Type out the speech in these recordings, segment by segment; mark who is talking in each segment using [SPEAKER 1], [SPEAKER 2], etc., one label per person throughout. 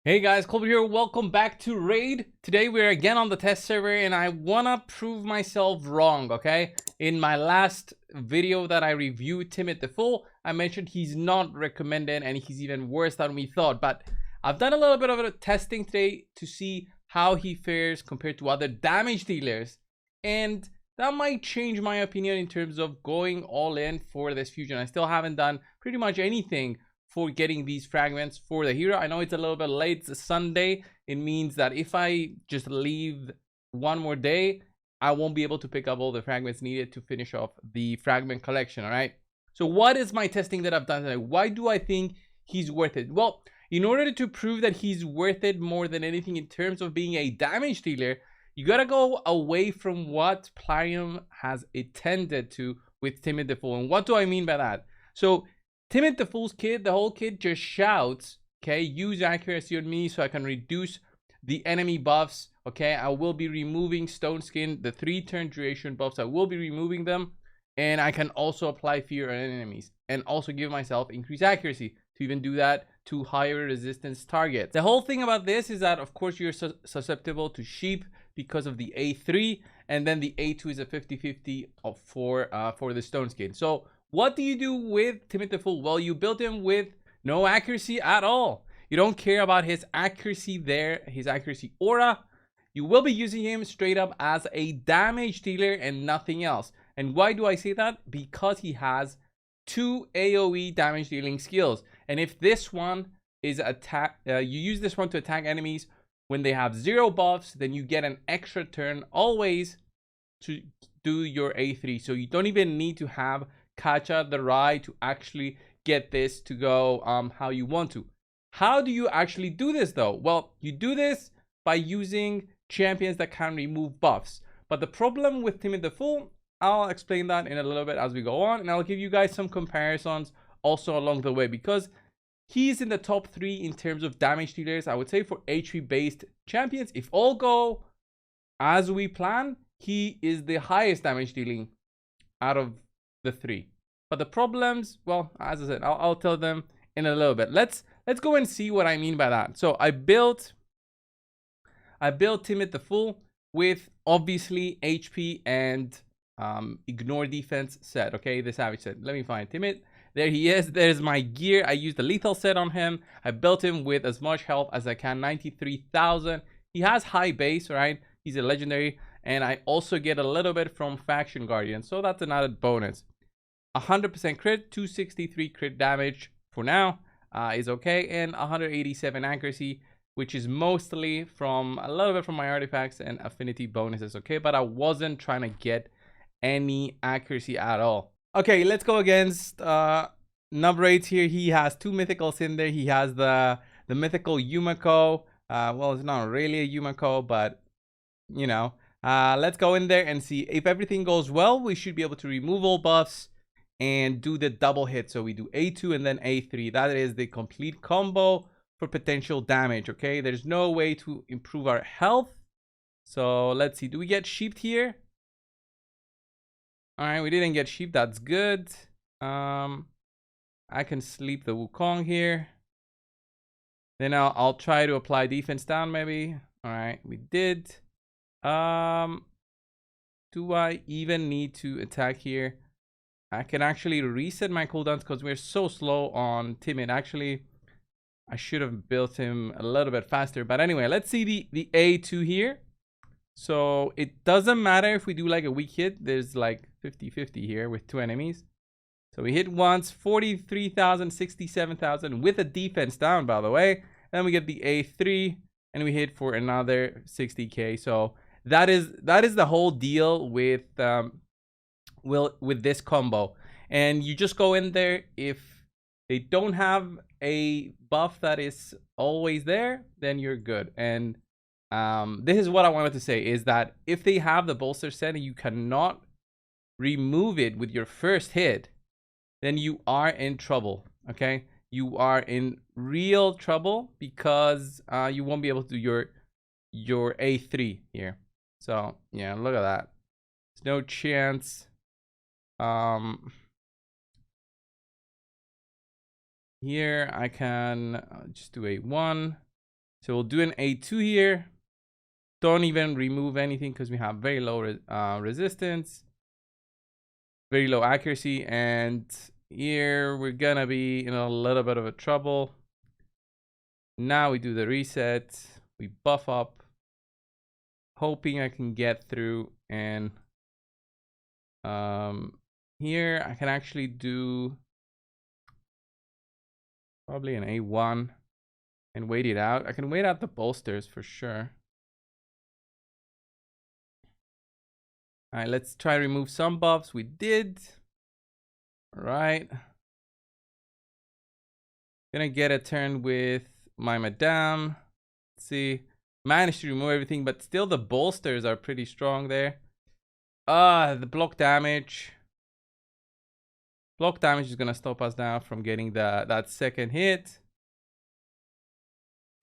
[SPEAKER 1] Hey guys, Coldbrew here. Welcome back to Raid. Today we're again on the test server and I wanna prove myself wrong, okay? In my last video that I reviewed Timit the Fool, I mentioned he's not recommended and he's even worse than we thought. But I've done a little bit of a testing today to see how he fares compared to other damage dealers. And that might change my opinion in terms of going all in for this fusion. I still haven't done pretty much anything for getting these fragments for the hero. I know it's a little bit late, it's Sunday. It means that if I just leave one more day, I won't be able to pick up all the fragments needed to finish off the fragment collection, all right? So what is my testing that I've done today? Why do I think he's worth it? Well, in order to prove that he's worth it more than anything in terms of being a damage dealer, you gotta go away from what Plarium has intended to with Timid the Fool. And what do I mean by that? So Timid the Fool's kid, the whole kid just shouts, okay, use accuracy on me so I can reduce the enemy buffs, okay? I will be removing Stone Skin, the 3-turn duration buffs, I will be removing them, and I can also apply fear on enemies, and also give myself increased accuracy to even do that to higher resistance targets. The whole thing about this is that, of course, you're susceptible to sheep because of the A3, and then the A2 is a 50-50 for the Stone Skin. So what do you do with Timit the Fool? Well, you build him with no accuracy at all. You don't care about his accuracy there, his accuracy aura. You will be using him straight up as a damage dealer and nothing else. And why do I say that? Because he has 2 AoE damage dealing skills. And if this one is you use this one to attack enemies when they have 0 buffs, then you get an extra turn always to do your A3. So you don't even need to have Kacha the ride to actually get this to go how you want to. How do you actually do this though? Well, you do this by using champions that can remove buffs. But the problem with Timid the Fool, I'll explain that in a little bit as we go on, and I'll give you guys some comparisons also along the way, because he's in the top 3 in terms of damage dealers. I would say for HP based champions, if all go as we plan, he is the highest damage dealing out of the 3. But the problems, well, as I said, I'll tell them in a little bit. Let's go and see what I mean by that. So I built Timid the Fool with obviously HP and ignore defense set. Okay, the savage set. Let me find Timid. There he is. There's my gear. I used the lethal set on him. I built him with as much health as I can, 93,000. He has high base, right? He's a legendary. And I also get a little bit from Faction Guardian, so that's another bonus. 100% crit, 263 crit damage for now is okay, and 187 accuracy, which is mostly from a little bit from my artifacts and affinity bonuses, okay? But I wasn't trying to get any accuracy at all. Okay, let's go against number 8 here. He has 2 mythicals in there. He has the mythical Yumiko. Well, it's not really a Yumiko, but you know. Let's go in there and see if everything goes well. We should be able to remove all buffs and do the double hit. So we do A2 and then A3. That is the complete combo for potential damage. Okay, there's no way to improve our health. So let's see, do we get sheeped here? All right, we didn't get sheep. That's good. I can sleep the Wukong here. Then I'll try to apply defense down maybe. All right, we did. Do I even need to attack here? I can actually reset my cooldowns because we're so slow on Timid. Actually, I should have built him a little bit faster. But anyway, let's see the A2 here. So it doesn't matter if we do like a weak hit. There's like 50-50 here with 2 enemies. So we hit once, 43,000, 67,000 with a defense down, by the way. Then we get the A3 and we hit for another 60k. So that is the whole deal with this combo. And you just go in there. If they don't have a buff that is always there, then you're good. And this is what I wanted to say, is that if they have the bolster set and you cannot remove it with your first hit, then you are in trouble. Okay, you are in real trouble, because you won't be able to do your A3 here. So yeah, look at that. There's no chance. Here I can just do A1. So we'll do an A2 here. Don't even remove anything because we have very low resistance, very low accuracy, and here we're gonna be in a little bit of a trouble. Now we do the reset, we buff up, hoping I can get through, and here I can actually do probably an A1 and wait it out. I can wait out the bolsters for sure. All right, let's try to remove some buffs. We did. All right. Gonna get a turn with my madame. Let's see. Managed to remove everything, but still the bolsters are pretty strong there. The block damage. Block damage is gonna stop us now from getting that second hit.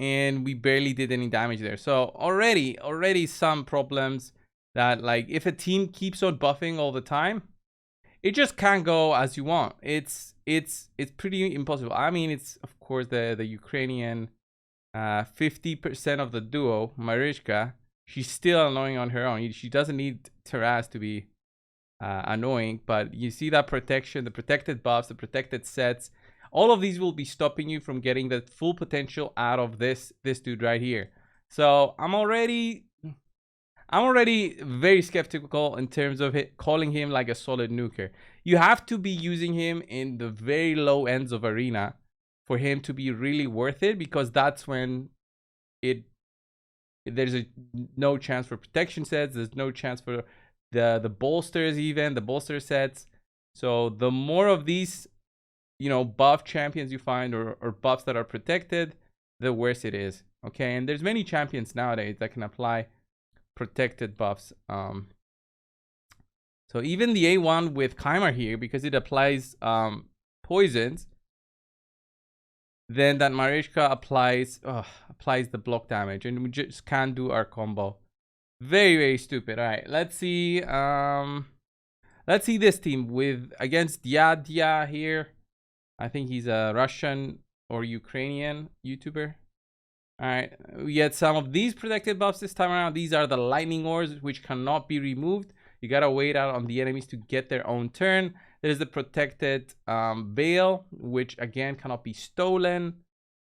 [SPEAKER 1] And we barely did any damage there. So already some problems that, like, if a team keeps on buffing all the time, it just can't go as you want. It's pretty impossible. I mean, it's of course the Ukrainian 50% of the duo, Marichka. She's still annoying on her own. She doesn't need Taras to be annoying, but you see that protection, the protected buffs, the protected sets. All of these will be stopping you from getting the full potential out of this dude right here. So I'm already very skeptical in terms of calling him like a solid nuker. You have to be using him in the very low ends of arena for him to be really worth it, because that's when there's no chance for protection sets. There's no chance for the bolsters, even the bolster sets. So the more of these, you know, buff champions you find, or buffs that are protected, the worse it is. Okay, and there's many champions nowadays that can apply protected buffs. So even the A1 with Kymar here, because it applies poisons, then that Marichka applies the block damage, and we just can't do our combo. Very stupid. All right, let's see this team with against Dyadia here. I think he's a Russian or Ukrainian YouTuber. All right, we get some of these protected buffs this time around. These are the lightning ores, which cannot be removed. You gotta wait out on the enemies to get their own turn. There's the protected veil, which again cannot be stolen.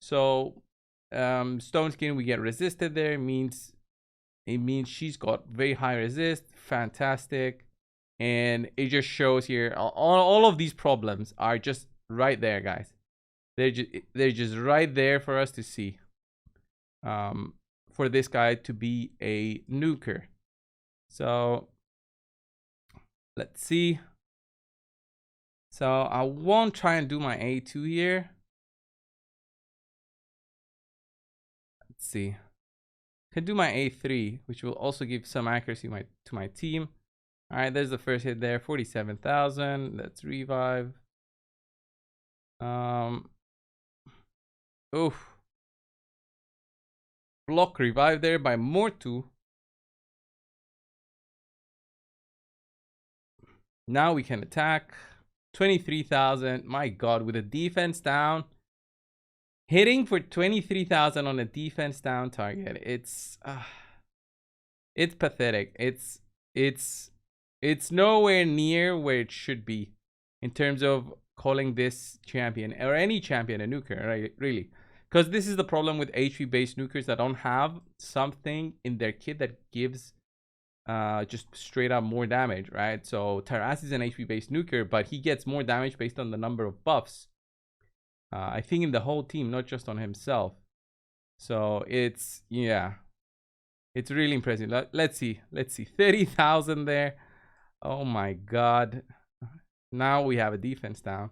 [SPEAKER 1] So stone skin, we get resisted there. It means she's got very high resist. Fantastic. And it just shows here all of these problems are just right there, guys. They're just right there for us to see. For this guy to be a nuker. So let's see. So I won't try and do my A2 here. Let's see. Can do my A3, which will also give some accuracy to my team. All right, there's the first hit there, 47,000. Let's revive. Oof. Block revive there by Mortu. Now we can attack. 23,000. My God, with a defense down, hitting for 23,000 on a defense down target. It's pathetic. It's nowhere near where it should be in terms of calling this champion, or any champion, a nuker, right? Really. Because this is the problem with HP based nukers that don't have something in their kit that gives just straight up more damage, right? So Taras is an HP based nuker, but he gets more damage based on the number of buffs. I think in the whole team, not just on himself. So it's, yeah, it's really impressive. Let's see 30,000 there. Oh my God. Now we have a defense down.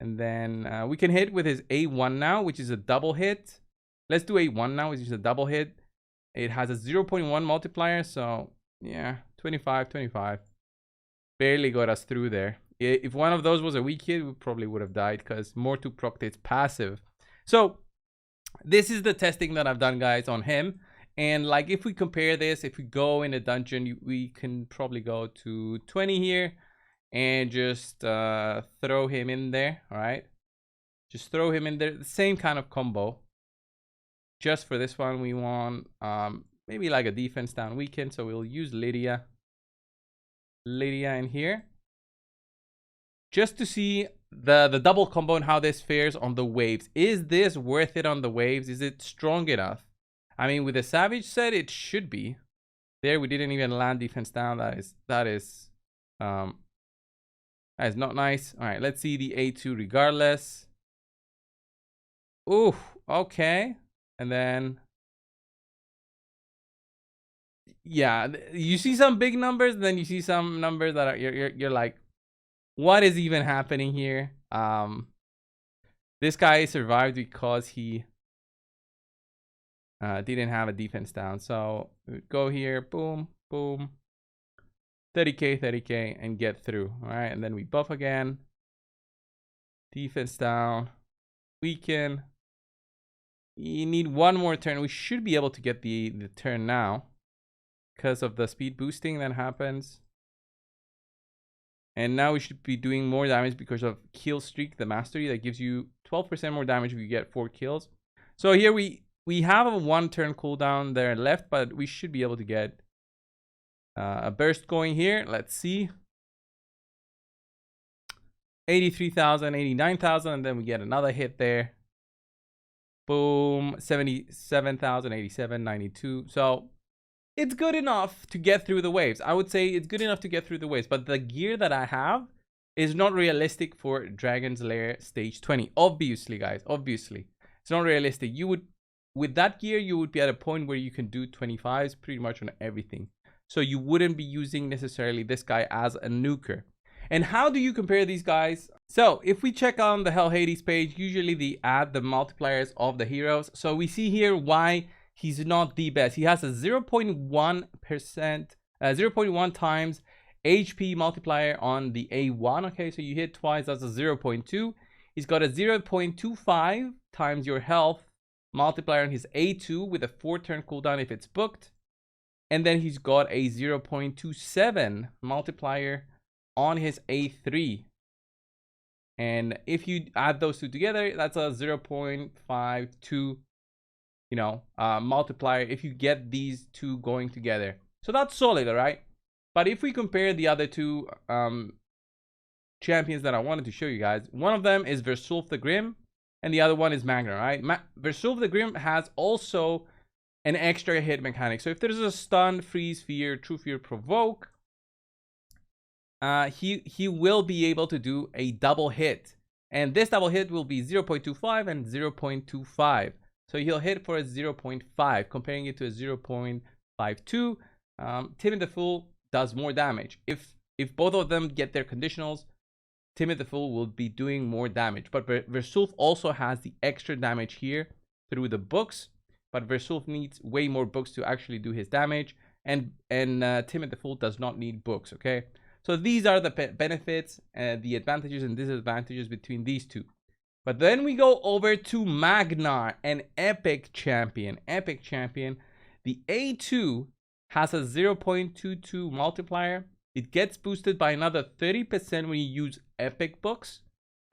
[SPEAKER 1] And then we can hit with his A1 now, which is a double hit. Let's do A1 now, which is a double hit. It has a 0.1 multiplier. So yeah, 25. Barely got us through there. If one of those was a weak hit, we probably would have died, because Mortu procced its passive. So this is the testing that I've done, guys, on him. And like, if we compare this, if we go in a dungeon, we can probably go to 20 here and just throw him in there. All right, just throw him in there. The same kind of combo. just for this one, we want maybe like a defense down weaken. So we'll use Lydia in here, just to see the double combo and how this fares on the waves. Is this worth it on the waves? Is it strong enough? I mean, with the Savage set, it should be. There, we didn't even land defense down. That is not nice. All right, let's see the A2 regardless. Ooh, okay. And then, yeah, you see some big numbers, and then you see some numbers that are you're like, what is even happening here? This guy survived because he didn't have a defense down. So we would go here, boom, boom, 30k, and get through. All right, and then we buff again. Defense down, weaken. You need one more turn. We should be able to get the turn now because of the speed boosting that happens. And now we should be doing more damage because of kill streak, the mastery that gives you 12% more damage if you get 4 kills. So here we have a 1 turn cooldown there left, but we should be able to get a burst going here. Let's see. 83,000, 89,000, and then we get another hit there. Boom, 77,000, 87, 92. So it's good enough to get through the waves. I would say it's good enough to get through the waves, but the gear that I have is not realistic for Dragon's Lair stage 20. Obviously, guys, obviously. It's not realistic. You would, with that gear, you would be at a point where you can do 25s pretty much on everything. So you wouldn't be using necessarily this guy as a nuker. And how do you compare these guys? So if we check on the Hell Hades page, usually they add the multipliers of the heroes. So we see here why he's not the best. He has a 0.1 times HP multiplier on the A1. Okay, so you hit twice, that's a 0.2. He's got a 0.25 times your health multiplier on his A2 with a 4 turn cooldown if it's booked. And then he's got a 0.27 multiplier on his A3. And if you add those two together, that's a 0.52 multiplier if you get these two going together. So that's solid, all right? But if we compare the other two champions that I wanted to show you guys, one of them is Versulf the Grim, and the other one is Magnar, right? Versulf the Grim has also an extra hit mechanic. So if there's a stun, freeze, fear, true fear, provoke, he will be able to do a double hit. And this double hit will be 0.25 and 0.25. So he'll hit for a 0.5, comparing it to a 0.52. Timit the Fool does more damage. If both of them get their conditionals, Timit the Fool will be doing more damage. But Versulf also has the extra damage here through the books. But Versulf needs way more books to actually do his damage. And Timit the Fool does not need books, okay? So these are the benefits, the advantages and disadvantages between these two. But then we go over to Magnar, an epic champion. Epic champion. The A2 has a 0.22 multiplier. It gets boosted by another 30% when you use epic books.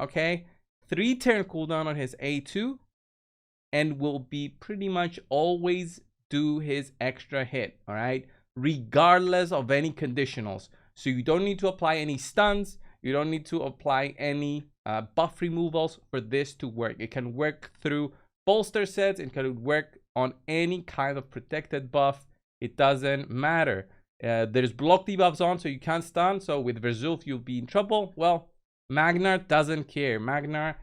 [SPEAKER 1] Okay. 3 turn cooldown on his A2. And will be pretty much always do his extra hit. Alright. Regardless of any conditionals. So you don't need to apply any stuns. You don't need to apply any buff removals for this to work. It can work through bolster sets. It can work on any kind of protected buff. It doesn't matter. There's block debuffs on, so you can't stun. So with Versulf, you'll be in trouble. Well, Magnar doesn't care. Magnar,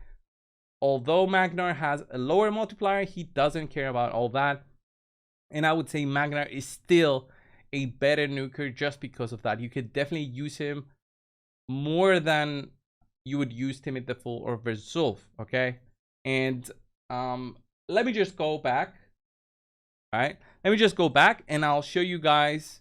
[SPEAKER 1] although Magnar has a lower multiplier, he doesn't care about all that. And I would say Magnar is still a better nuker just because of that. You could definitely use him more than you would use Timit the Fool or Versulf, okay? And let me just go back. All right, let me just go back and I'll show you guys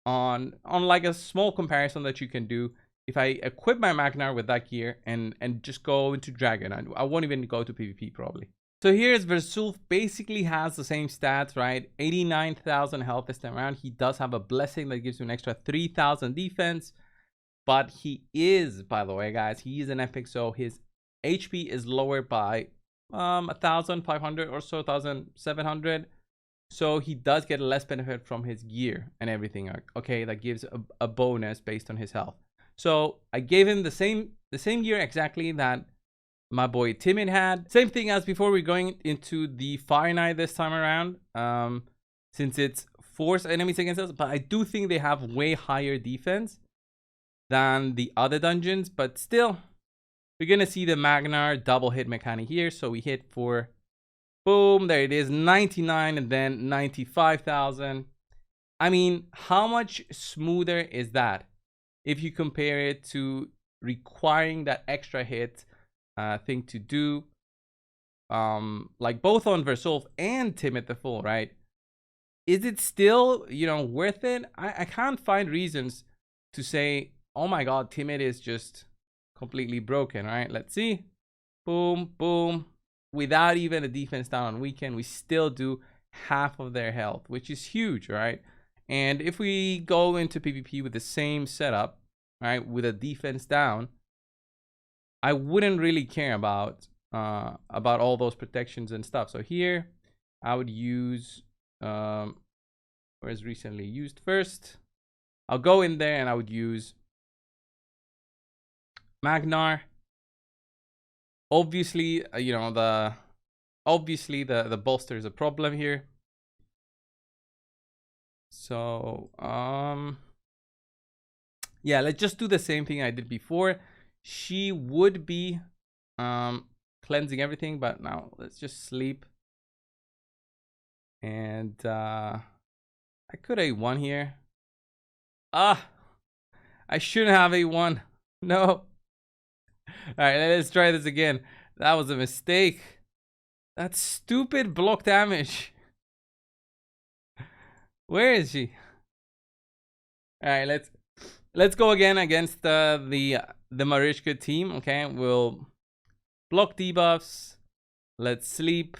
[SPEAKER 1] on like a small comparison that you can do if I equip my Magnar with that gear and just go into Dragon. I won't even go to PvP probably. So here's Versulf, basically has the same stats, right? 89,000 health this time around. He does have a blessing that gives you an extra 3,000 defense. But he is, by the way, guys, he is an epic, so his HP is lower by 1,500 or so, 1,700. So he does get less benefit from his gear and everything. Okay, that gives a bonus based on his health. So I gave him the same gear exactly that my boy Timit had. Same thing as before. We're going into the Fire Knight this time around. Since it's force enemies against us, but I do think they have way higher defense than the other dungeons. But still, we're gonna see the Magnar double hit mechanic here. So we hit for, boom, there it is, 99 and then 95,000. I mean, how much smoother is that if you compare it to requiring that extra hit thing to do, like both on Versolve and Timit the Fool, right? Is it still, you know, worth it? I can't find reasons to say, oh my god, Timit is just completely broken, right? Let's see. Boom, boom. Without even a defense down on weekend, we still do half of their health, which is huge, right? And if we go into PvP with the same setup, right, with a defense down, I wouldn't really care about all those protections and stuff. So here, I would use where's recently used first. I'll go in there and I would use Magnar. Obviously, you know, the bolster is a problem here. So yeah, let's just do the same thing I did before. She would be cleansing everything, but now let's just sleep. And I could A1 here. I shouldn't have A1. No. All right, let's try this again. That was a mistake. That's stupid block damage. Where is she? All right, let's go again against the Marishka team. Okay, we'll block debuffs. Let's sleep.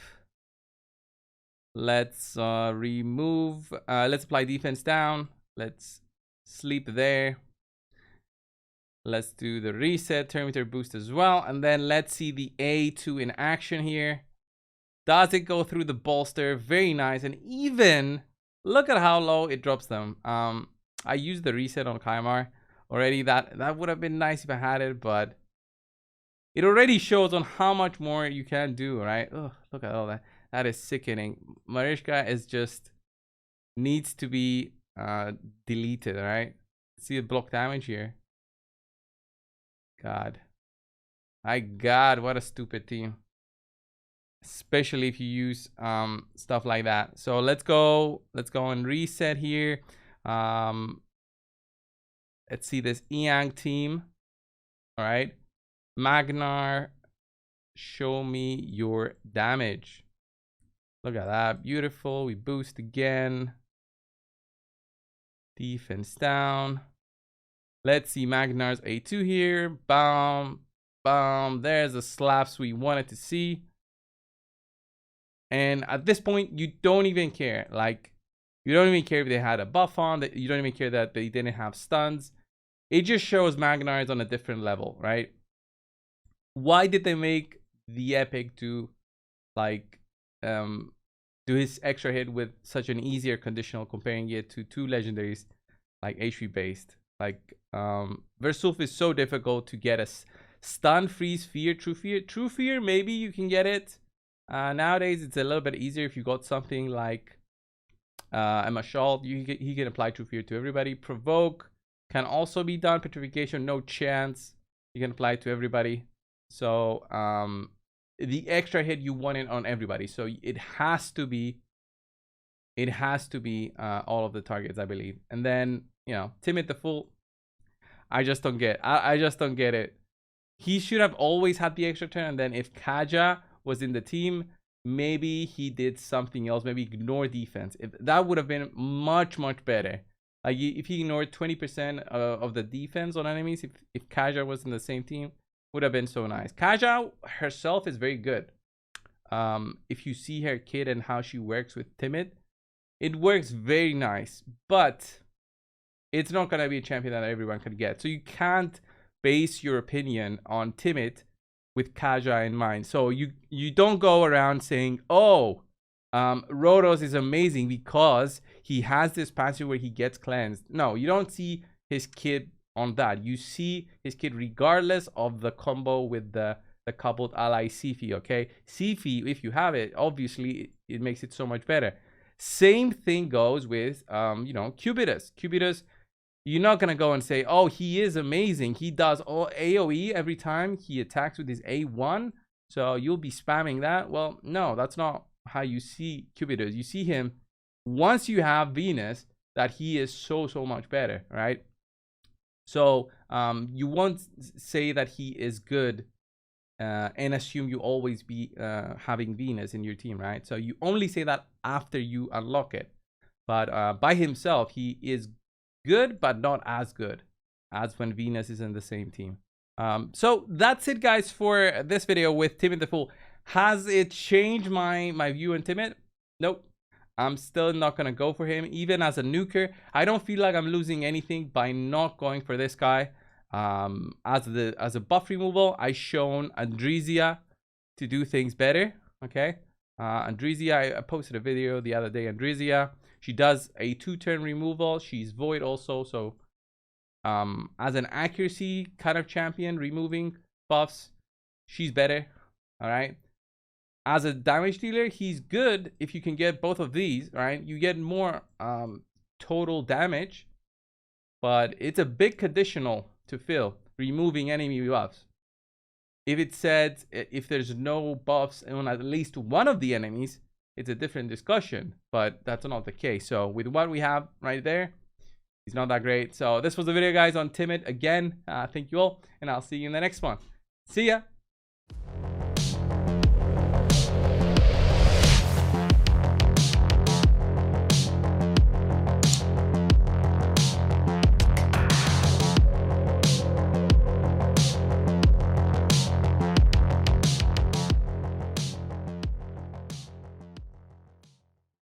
[SPEAKER 1] Let's remove. Let's apply defense down. Let's sleep there. Let's do the reset, Terminator boost as well. And then let's see the A2 in action here. Does it go through the bolster? Very nice. And even, look at how low it drops them. I used the reset on Kaimar already. That would have been nice if I had it, but it already shows on how much more you can do, right? Oh, look at all that. That is sickening. Marishka is just needs to be deleted, right? See the block damage here. God, what a stupid team. Especially if you use stuff like that. So let's go and reset here. Let's see this Yang team. All right, Magnar, show me your damage. Look at that, beautiful. We boost again. Defense down. Let's see Magnar's A2 here. Bam, bam. There's the slaps we wanted to see. And at this point, you don't even care. Like, you don't even care if they had a buff on. You don't even care that they didn't have stuns. It just shows Magnar is on a different level, right? Why did they make the epic do, like, do his extra hit with such an easier conditional, comparing it to two legendaries, like HP based? Like, Versolve is so difficult to get a stun, freeze, fear, true fear. True fear, maybe you can get it. Nowadays, it's a little bit easier if you got something like a Mashal. He can apply true fear to everybody. Provoke can also be done. Petrification, no chance. You can apply it to everybody. So the extra hit you want it on everybody. So it has to be all of the targets, I believe. And then, you know, Timit the Fool, I just don't get. I just don't get it. He should have always had the extra turn. And then if Kaja was in the team, maybe he did something else. Maybe ignore defense. If that would have been much better. Like, if he ignored 20% of the defense on enemies, if Kaja was in the same team, would have been so nice. Kaja herself is very good. If you see her kit and how she works with Timit, it works very nice. But it's not gonna be a champion that everyone can get. So you can't base your opinion on Timit with Kaja in mind. So you don't go around saying, oh, Rotos is amazing because he has this passive where he gets cleansed. No, you don't see his kid on that. You see his kid regardless of the combo with the coupled ally Sifi, okay? Sifi, if you have it, obviously it makes it so much better. Same thing goes with, you know, Cubitus. Cubitus, you're not going to go and say, oh, he is amazing. He does all AoE every time he attacks with his A1. So you'll be spamming that. Well, no, that's not how you see Cubitus. You see him once you have Venus, that he is so much better, right? So you won't say that he is good and assume you always be having Venus in your team, right? So you only say that after you unlock it. But by himself, he is good, but not as good as when Venus is in the same team. So that's it, guys, for this video with Timit the Fool. Has it changed my view on Timit? Nope. I'm still not gonna go for him, even as a nuker. I don't feel like I'm losing anything by not going for this guy. As a buff removal, I shown Andresia to do things better. Okay, Andresia, I posted a video the other day. Andresia, she does a 2-turn removal. She's void also, so as an accuracy kind of champion, removing buffs, she's better. All right. As a damage dealer, he's good if you can get both of these, right? You get more total damage, but it's a big conditional to fill, removing enemy buffs. If it said if there's no buffs on at least one of the enemies, it's a different discussion, but that's not the case. So with what we have right there, he's not that great. So this was the video, guys, on Timit. Again, thank you all, and I'll see you in the next one. See ya.